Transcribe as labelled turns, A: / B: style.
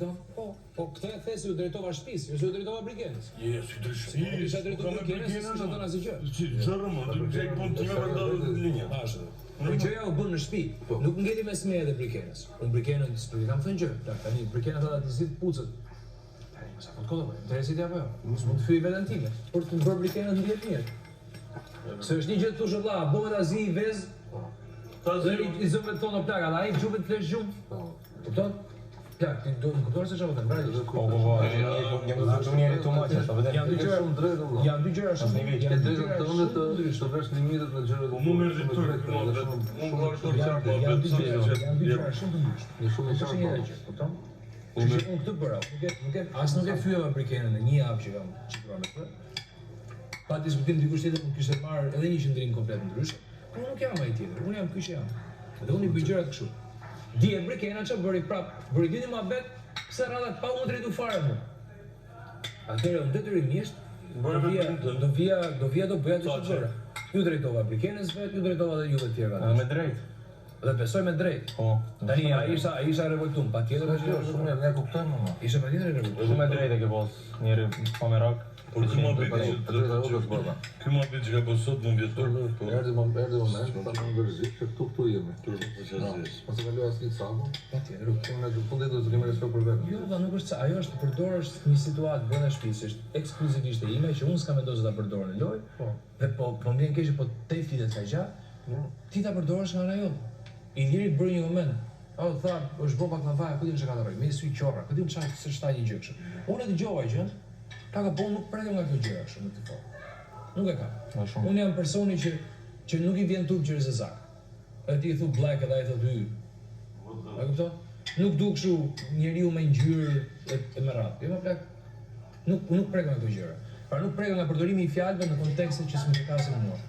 A: kupton? Po këtë e the se u drejtova shtëpisë, jo se u drejtova Brikenës.
B: Si
A: Isha drejtuar Brikenës, s'kisha thënë asgjë.
B: Çfarë më, ti çaj punë time vërdor linja.
A: Ashtu. Po gjëja u bën në shtëpi. Nuk ngeli mes meje dhe Brikenës. Unë Brikenën s'u kam thënë gjë. Tani Brikena tha ti si pucët. Tani mos apo kodë, interesit apo jo? Mos mund të fyej veten time. Por të bër Brikenën ndihet mirë. Se është një gjë të thosh vëlla, bëhet azi i vez. Tazi i zëmbët tonë plaka, ai gjubet flesh gjumë. Kupton? Plak, ti do të kuptosh se çfarë them, pra.
C: Po, jam njëri të maqë, sa vetëm.
A: Janë dy gjëra shumë drejtë. Janë dy gjëra shumë.
D: Ke drejtën tënde të vesh limitet në gjërat.
B: Unë më rritur
A: Janë dy gjëra shumë të ndryshme.
D: Në shumë
A: Është një gjë, kupton? Unë këtë bëra, nuk e fyeva Brikenën në një javë që kam çikuar me këtë. Pa diskutim dikush tjetër mund kishte marrë edhe një qendrim komplet ndryshe. Unë nuk jam ai tjetër, unë jam ky që jam. Dhe unë i bëj gjërat kështu. Dije Brikena ç'a bëri prap, bëri dini mohabet, pse rradhat pa u drejtu fare mua. Atëherë unë detyrimisht do vija do bëja të çfarë. Ju drejtova Brikenës vet, ju drejtova edhe juve të tjerëve.
C: Me drejt.
A: Dhe besoj me drejt.
C: Po.
A: Tani ai isha revoltuar, patjetër është
D: shumë mirë, ne kuptojmë më.
A: Ishte patjetër revoltuar.
C: Shumë me drejt e ke pas, njëri pa merak.
B: Por ky mohabet që ka po sot më vjetor.
D: Erdhi moment, ta më vërzit që këtu jemi. Mos e kaloj asnjë sapo.
A: Patjetër.
D: Unë në fundit do të kemi respekt për veten.
A: Jo, nuk është ajo është të përdorësh një situatë brenda shtëpisë, është ekskluzivisht e ime që unë s'kam vendosur ta përdor në lojë. Po. Dhe po mbien keq po te flitet ka gjatë. Ti ta përdorësh nga ana jote. I diri të bëri një moment. Tha, është bë pak lavaja, ku ti më shkatërroj, me sy qorra, ku ti më çaj se shtaj një gjë kështu. Unë e dëgjova gjën. Plaka po nuk prekem nga kjo gjëra shumë të fortë. Nuk e kam. Unë jam personi që nuk i vjen turp Gjerzezak. E ti i thu black edhe ai thotë hy. A kupton? Nuk duk kështu njeriu me ngjyrë e merat. Jo më plak. Nuk prekem nga këto gjëra. Pra nuk prekem nga përdorimi i fjalëve në kontekste që s'më përkasin mua.